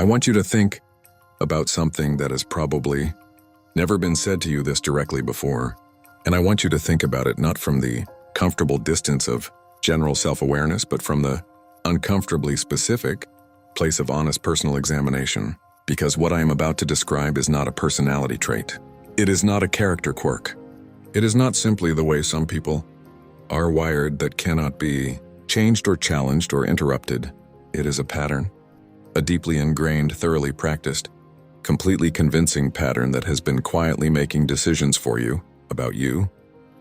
I want you to think about something that has probably never been said to you this directly before. And I want you to think about it not from the comfortable distance of general self-awareness, but from the uncomfortably specific place of honest personal examination. Because what I am about to describe is not a personality trait. It is not a character quirk. It is not simply the way some people are wired that cannot be changed or challenged or interrupted. It is a pattern, a deeply ingrained, thoroughly practiced, completely convincing pattern that has been quietly making decisions for you, about you,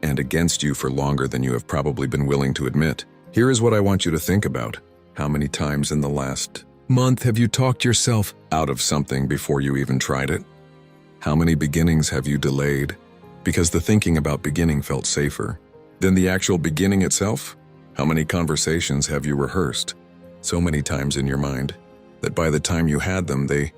and against you for longer than you have probably been willing to admit. Here is what I want you to think about. How many times in the last month have you talked yourself out of something before you even tried it? How many beginnings have you delayed because the thinking about beginning felt safer than the actual beginning itself? How many conversations have you rehearsed so many times in your mind that by the time you had them, they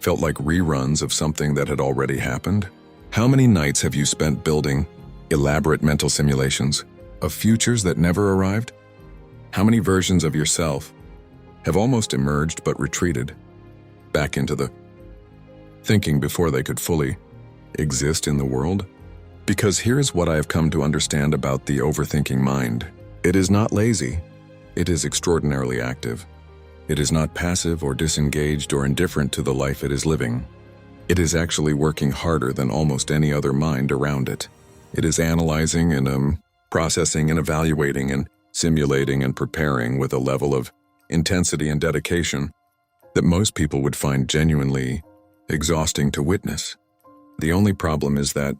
felt like reruns of something that had already happened? How many nights have you spent building elaborate mental simulations of futures that never arrived? How many versions of yourself have almost emerged but retreated back into the thinking before they could fully exist in the world? Because here's what I have come to understand about the overthinking mind. It is not lazy. It is extraordinarily active. It is not passive or disengaged or indifferent to the life it is living. It is actually working harder than almost any other mind around it. It is analyzing and processing and evaluating and simulating and preparing with a level of intensity and dedication that most people would find genuinely exhausting to witness. The only problem is that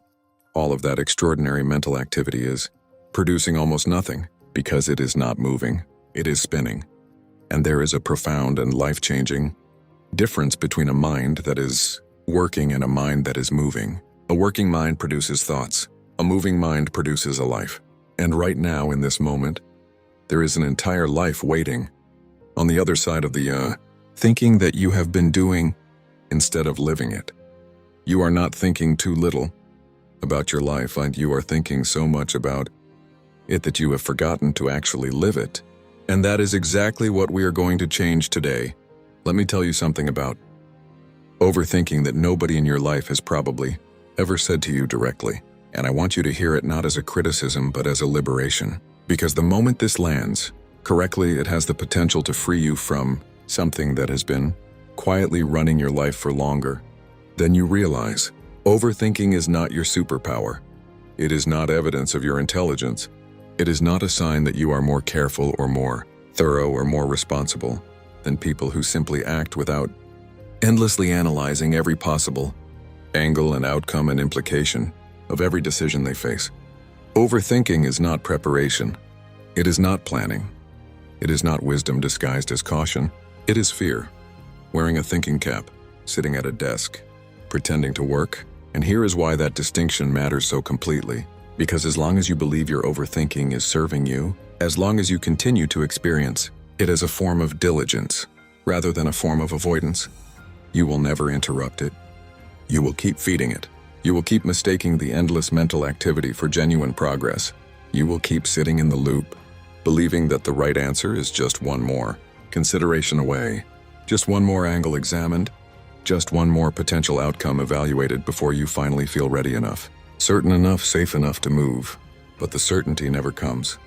all of that extraordinary mental activity is producing almost nothing because it is not moving, it is spinning. And there is a profound and life-changing difference between a mind that is working and a mind that is moving. A working mind produces thoughts. A moving mind produces a life. And right now, in this moment, there is an entire life waiting on the other side of the thinking that you have been doing instead of living it. You are not thinking too little about your life, and you are thinking so much about it that you have forgotten to actually live it. And that is exactly what we are going to change today. Let me tell you something about overthinking that nobody in your life has probably ever said to you directly. And I want you to hear it not as a criticism, but as a liberation. Because the moment this lands correctly, it has the potential to free you from something that has been quietly running your life for longer than you realize. Overthinking is not your superpower. It is not evidence of your intelligence. It is not a sign that you are more careful or more thorough or more responsible than people who simply act without endlessly analyzing every possible angle and outcome and implication of every decision they face. Overthinking is not preparation. It is not planning. It is not wisdom disguised as caution. It is fear, wearing a thinking cap, sitting at a desk, pretending to work. And here is why that distinction matters so completely. Because as long as you believe your overthinking is serving you, as long as you continue to experience it as a form of diligence rather than a form of avoidance, you will never interrupt it. You will keep feeding it. You will keep mistaking the endless mental activity for genuine progress. You will keep sitting in the loop, believing that the right answer is just one more consideration away, just one more angle examined, just one more potential outcome evaluated before you finally feel ready enough, certain enough, safe enough to move. But the certainty never comes.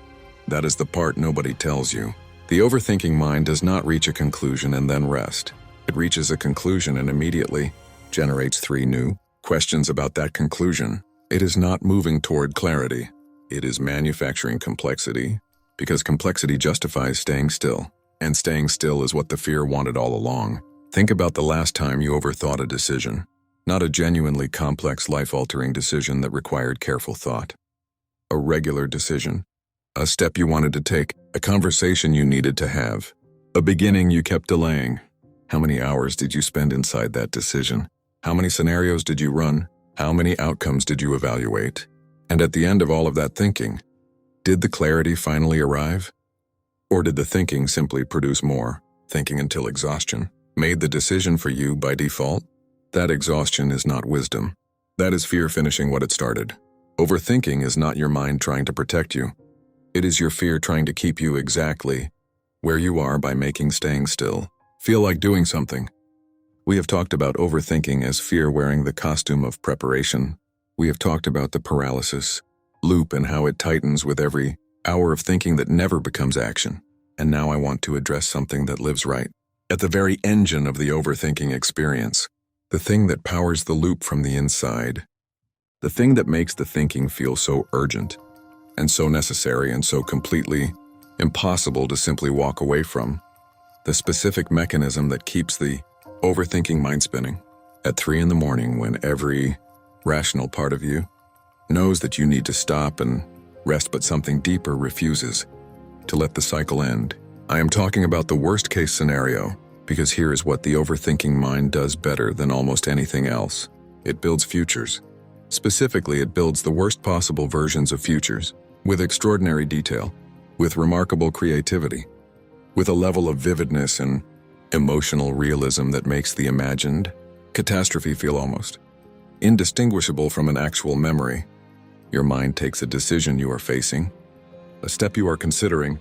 That is the part nobody tells you. The overthinking mind does not reach a conclusion and then rest. It reaches a conclusion and immediately generates 3 new questions about that conclusion. It is not moving toward clarity. It is manufacturing complexity, because complexity justifies staying still. And staying still is what the fear wanted all along. Think about the last time you overthought a decision. Not a genuinely complex, life-altering decision that required careful thought. A regular decision. A step you wanted to take. A conversation you needed to have. A beginning you kept delaying. How many hours did you spend inside that decision? How many scenarios did you run? How many outcomes did you evaluate? And at the end of all of that thinking, did the clarity finally arrive? Or did the thinking simply produce more, thinking until exhaustion made the decision for you by default? That exhaustion is not wisdom. That is fear finishing what it started. Overthinking is not your mind trying to protect you. It is your fear trying to keep you exactly where you are by making staying still feel like doing something We have talked about overthinking as fear wearing the costume of preparation. We have talked about the paralysis loop and how it tightens with every hour of thinking that never becomes action. And now I want to address something that lives right at the very engine of the overthinking experience, the thing that powers the loop from the inside, the thing that makes the thinking feel so urgent and so necessary and so completely impossible to simply walk away from, the specific mechanism that keeps the overthinking mind spinning at 3 a.m. when every rational part of you knows that you need to stop and rest, but something deeper refuses to let the cycle end. I am talking about the worst case scenario, because here is what the overthinking mind does better than almost anything else. It builds futures. Specifically, it builds the worst possible versions of futures, with extraordinary detail, with remarkable creativity, with a level of vividness and emotional realism that makes the imagined catastrophe feel almost indistinguishable from an actual memory. Your mind takes a decision you are facing, a step you are considering,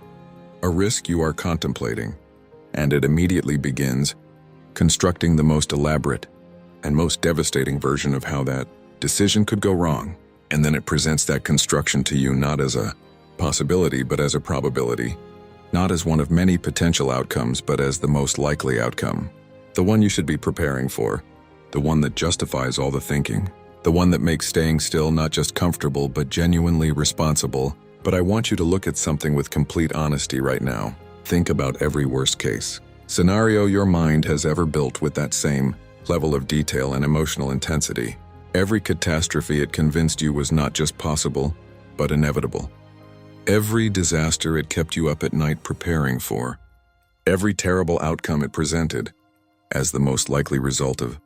a risk you are contemplating, and it immediately begins constructing the most elaborate and most devastating version of how that decision could go wrong. And then it presents that construction to you not as a possibility, but as a probability, not as one of many potential outcomes, but as the most likely outcome, the one you should be preparing for, the one that justifies all the thinking, the one that makes staying still not just comfortable, but genuinely responsible. But I want you to look at something with complete honesty right now. Think about every worst case scenario your mind has ever built with that same level of detail and emotional intensity. Every catastrophe it convinced you was not just possible, but inevitable. Every disaster it kept you up at night preparing for. Every terrible outcome it presented as the most likely result of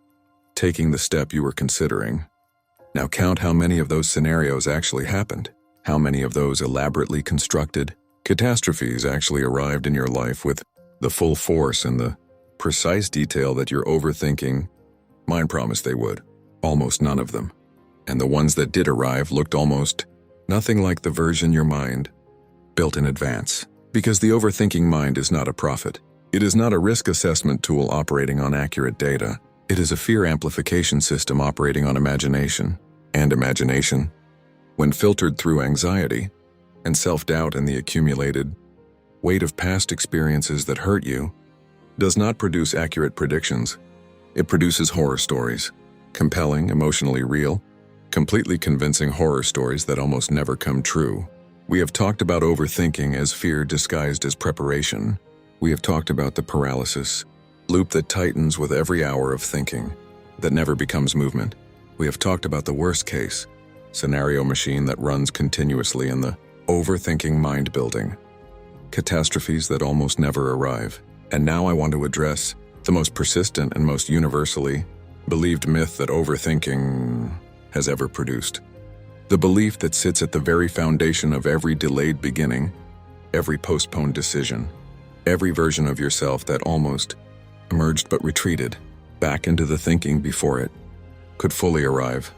taking the step you were considering. Now count how many of those scenarios actually happened. How many of those elaborately constructed catastrophes actually arrived in your life with the full force and the precise detail that your overthinking mind promised they would. Almost none of them. And the ones that did arrive looked almost nothing like the version your mind built in advance. Because the overthinking mind is not a prophet. It is not a risk assessment tool operating on accurate data. It is a fear amplification system operating on imagination. And imagination, when filtered through anxiety and self-doubt and the accumulated weight of past experiences that hurt you, does not produce accurate predictions. It produces horror stories, compelling, emotionally real, completely convincing horror stories that almost never come true. We have talked about overthinking as fear disguised as preparation. We have talked about the paralysis loop that tightens with every hour of thinking, that never becomes movement. We have talked about the worst case scenario machine that runs continuously in the overthinking mind building, catastrophes that almost never arrive. And now I want to address the most persistent and most universally believed myth that overthinking has ever produced. The belief that sits at the very foundation of every delayed beginning, every postponed decision, every version of yourself that almost emerged but retreated back into the thinking before it could fully arrive.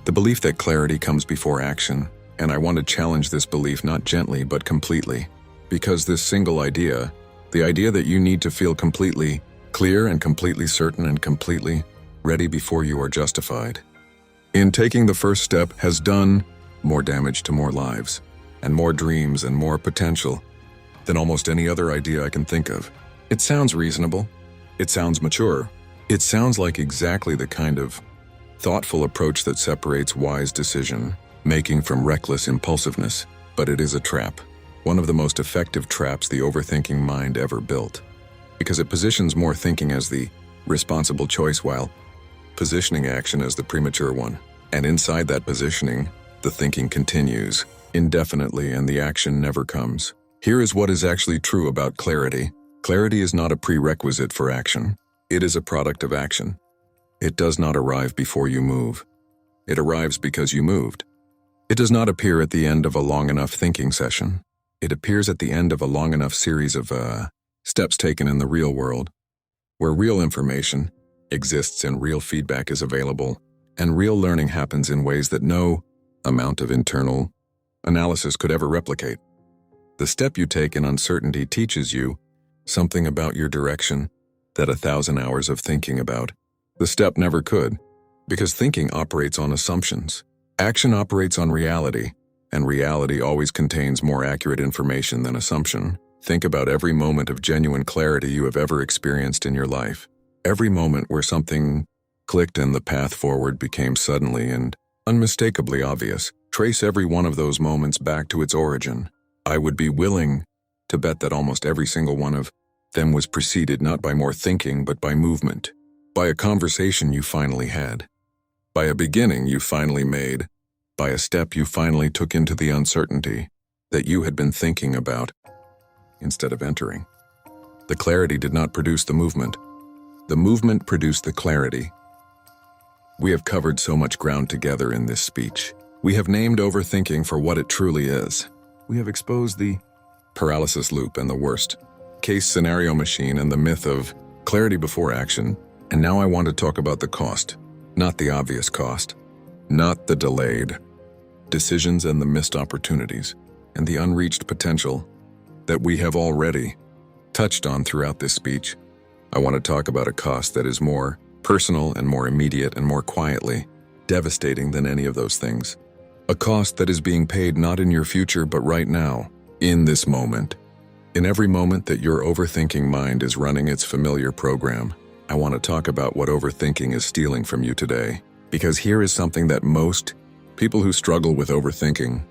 The belief that clarity comes before action, and I want to challenge this belief not gently but completely, because this single idea, the idea that you need to feel completely clear and completely certain and completely ready before you are justified in taking the first step, has done more damage to more lives and more dreams and more potential than almost any other idea I can think of. It sounds reasonable. It sounds mature. It sounds like exactly the kind of thoughtful approach that separates wise decision making from reckless impulsiveness, but it is a trap. One of the most effective traps the overthinking mind ever built, because it positions more thinking as the responsible choice while positioning action as the premature one. And inside that positioning, the thinking continues indefinitely and the action never comes. Here is what is actually true about clarity. Clarity is not a prerequisite for action. It is a product of action. It does not arrive before you move. It arrives because you moved. It does not appear at the end of a long enough thinking session. It appears at the end of a long enough series of steps taken in the real world, where real information exists and real feedback is available, and real learning happens in ways that no amount of internal analysis could ever replicate. The step you take in uncertainty teaches you something about your direction that 1,000 hours of thinking about The step never could, because thinking operates on assumptions. Action operates on reality, and reality always contains more accurate information than assumption. Think about every moment of genuine clarity you have ever experienced in your life. Every moment where something clicked and the path forward became suddenly and unmistakably obvious. Trace every one of those moments back to its origin. I would be willing to bet that almost every single one of them was preceded not by more thinking but by movement, by a conversation you finally had, by a beginning you finally made, by a step you finally took into the uncertainty that you had been thinking about instead of entering. The clarity did not produce the movement. The movement produced the clarity. We have covered so much ground together in this speech. We have named overthinking for what it truly is. We have exposed the paralysis loop and the worst case scenario machine and the myth of clarity before action. And now I want to talk about the cost, not the obvious cost, not the delayed decisions and the missed opportunities and the unreached potential that we have already touched on throughout this speech. I want to talk about a cost that is more personal and more immediate and more quietly devastating than any of those things. A cost that is being paid not in your future but right now, in this moment. In every moment that your overthinking mind is running its familiar program, I want to talk about what overthinking is stealing from you today. Because here is something that most people who struggle with overthinking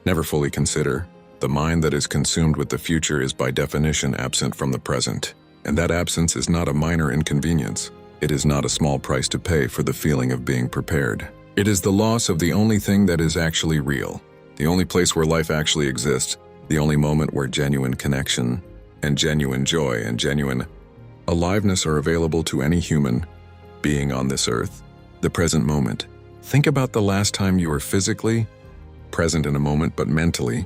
never fully consider. The mind that is consumed with the future is by definition absent from the present. And that absence is not a minor inconvenience. It is not a small price to pay for the feeling of being prepared. It is the loss of the only thing that is actually real, the only place where life actually exists, the only moment where genuine connection and genuine joy and genuine aliveness are available to any human being on this earth. The present moment. Think about the last time you were physically present in a moment but mentally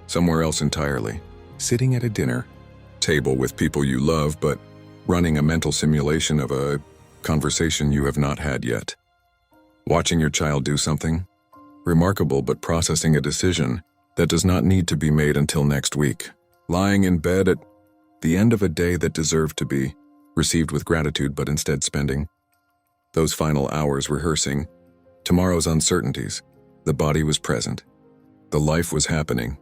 somewhere else entirely. Sitting at a dinner table with people you love but running a mental simulation of a conversation you have not had yet. Watching your child do something remarkable but processing a decision that does not need to be made until next week. Lying in bed at the end of a day that deserved to be received with gratitude but instead spending those final hours rehearsing tomorrow's uncertainties. The body was present. The life was happening.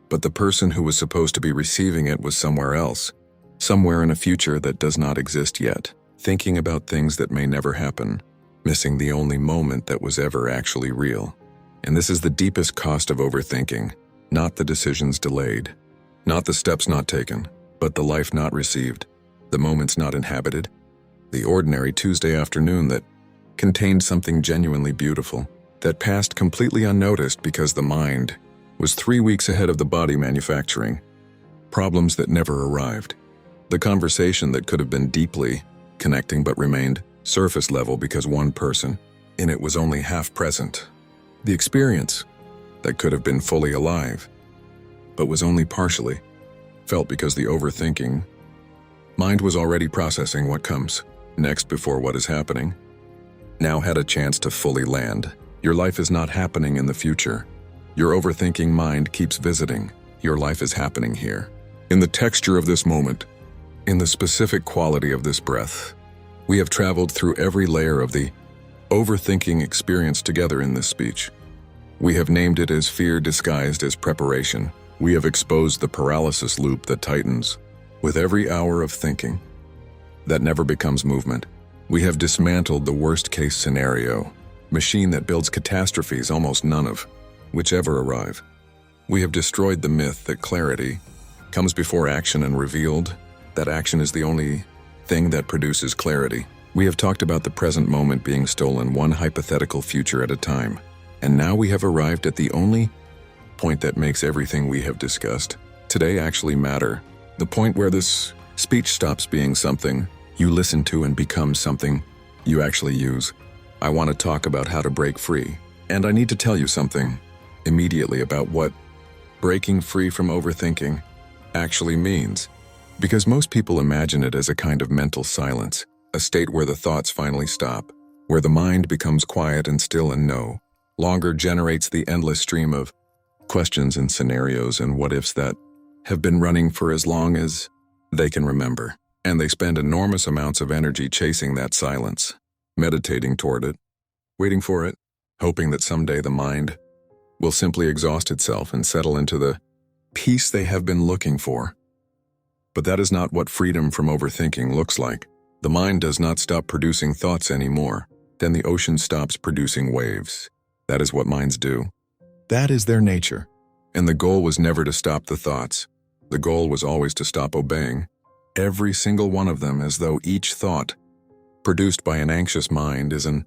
But the person who was supposed to be receiving it was somewhere else, somewhere in a future that does not exist yet, thinking about things that may never happen, missing the only moment that was ever actually real. And this is the deepest cost of overthinking, not the decisions delayed, not the steps not taken, but the life not received, the moments not inhabited, the ordinary Tuesday afternoon that contained something genuinely beautiful, that passed completely unnoticed because the mind was 3 weeks ahead of the body manufacturing problems that never arrived, the conversation that could have been deeply connecting but remained surface level because one person in it was only half present, the experience that could have been fully alive but was only partially felt because the overthinking mind was already processing what comes next before what is happening now had a chance to fully land. Your life is not happening in the future. Your overthinking mind keeps visiting. Your life is happening here. In the texture of this moment, in the specific quality of this breath, we have traveled through every layer of the overthinking experience together in this speech. We have named it as fear disguised as preparation. We have exposed the paralysis loop that tightens with every hour of thinking that never becomes movement. We have dismantled the worst-case scenario machine that builds catastrophes almost none of which ever arrive. We have destroyed the myth that clarity comes before action and revealed that action is the only thing that produces clarity. We have talked about the present moment being stolen one hypothetical future at a time, and now we have arrived at the only point that makes everything we have discussed today actually matter. The point where this speech stops being something you listen to and becomes something you actually use. I want to talk about how to break free. And I need to tell you something immediately about what breaking free from overthinking actually means. Because most people imagine it as a kind of mental silence, a state where the thoughts finally stop, where the mind becomes quiet and still and no longer generates the endless stream of questions and scenarios and what-ifs that have been running for as long as they can remember. And they spend enormous amounts of energy chasing that silence. meditating toward it, waiting for it, hoping that someday the mind will simply exhaust itself and settle into the peace they have been looking for. But that is not what freedom from overthinking looks like. The mind does not stop producing thoughts anymore. Then the ocean stops producing waves. That is what minds do. That is their nature. And the goal was never to stop the thoughts. The goal was always to stop obeying every single one of them, as though each thought produced by an anxious mind is an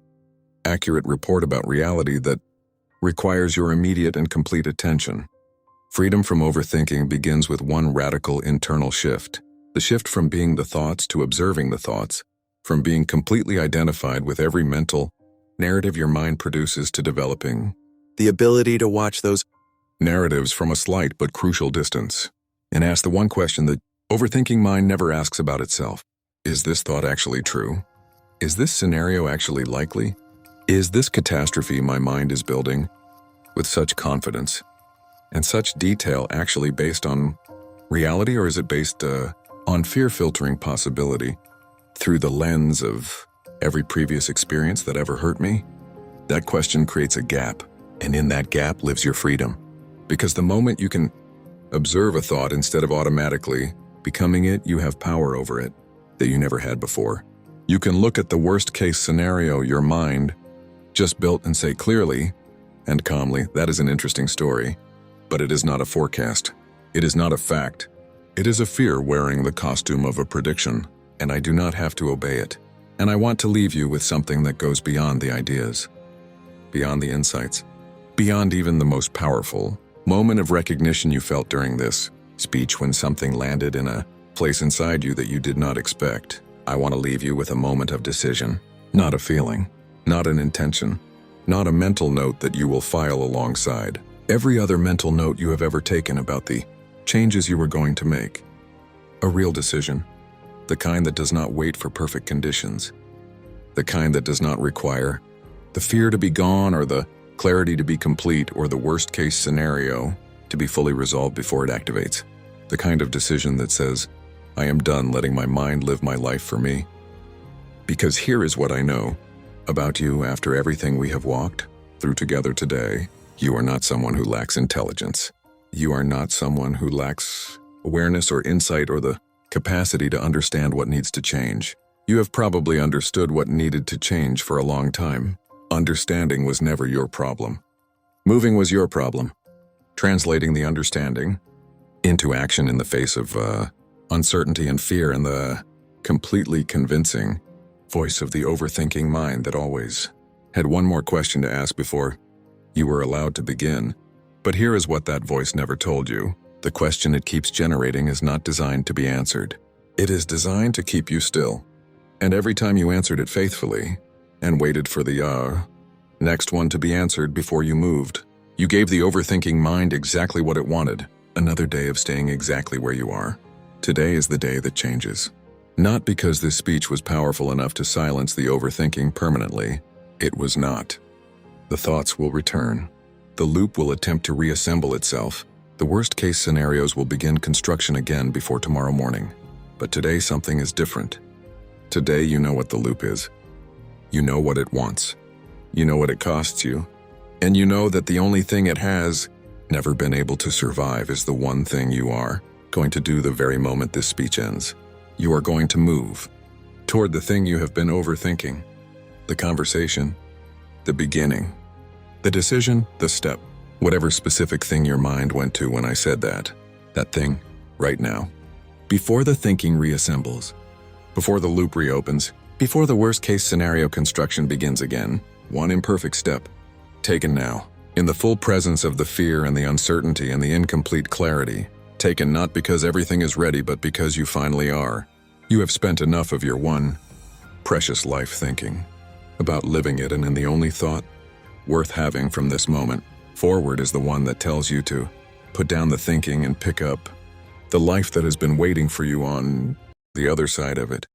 accurate report about reality that requires your immediate and complete attention. Freedom from overthinking begins with one radical internal shift. The shift from being the thoughts to observing the thoughts, from being completely identified with every mental narrative your mind produces to developing the ability to watch those narratives from a slight but crucial distance and ask the one question that overthinking mind never asks about itself. Is this thought actually true? Is this scenario actually likely? Is this catastrophe my mind is building with such confidence and such detail actually based on reality, or is it based on fear-filtering possibility through the lens of every previous experience that ever hurt me? That question creates a gap, and in that gap lives your freedom. Because the moment you can observe a thought instead of automatically becoming it, you have power over it that you never had before. You can look at the worst-case scenario your mind just built and say clearly and calmly, that is an interesting story, but it is not a forecast. It is not a fact. It is a fear wearing the costume of a prediction, and I do not have to obey it. And I want to leave you with something that goes beyond the ideas, beyond the insights, beyond even the most powerful moment of recognition you felt during this speech when something landed in a place inside you that you did not expect. I want to leave you with a moment of decision, not a feeling, not an intention, not a mental note that you will file alongside every other mental note you have ever taken about the changes you were going to make. A real decision, the kind that does not wait for perfect conditions, the kind that does not require the fear to be gone or the clarity to be complete or the worst-case scenario to be fully resolved before it activates. The kind of decision that says, I am done letting my mind live my life for me. Because here is what I know about you after everything we have walked through together today. You are not someone who lacks intelligence. You are not someone who lacks awareness or insight or the capacity to understand what needs to change. You have probably understood what needed to change for a long time. Understanding was never your problem. Moving was your problem. Translating the understanding into action in the face of uncertainty and fear and the completely convincing voice of the overthinking mind that always had one more question to ask before you were allowed to begin. But here is what that voice never told you. The question it keeps generating is not designed to be answered. It is designed to keep you still. And every time you answered it faithfully and waited for the next one to be answered before you moved, you gave the overthinking mind exactly what it wanted, another day of staying exactly where you are. Today is the day that changes. Not because this speech was powerful enough to silence the overthinking permanently. It was not. The thoughts will return. The loop will attempt to reassemble itself. The worst-case scenarios will begin construction again before tomorrow morning. But today something is different. Today you know what the loop is. You know what it wants. You know what it costs you. And you know that the only thing it has never been able to survive is the one thing you are going to do the very moment this speech ends. You are going to move toward the thing you have been overthinking. The conversation, the beginning, the decision, the step, whatever specific thing your mind went to when I said that thing, right now. Before the thinking reassembles, before the loop reopens, before the worst-case scenario construction begins again, one imperfect step, taken now, in the full presence of the fear and the uncertainty and the incomplete clarity, taken not because everything is ready but because you finally are. You have spent enough of your one precious life thinking about living it, and in the only thought worth having from this moment forward is the one that tells you to put down the thinking and pick up the life that has been waiting for you on the other side of it.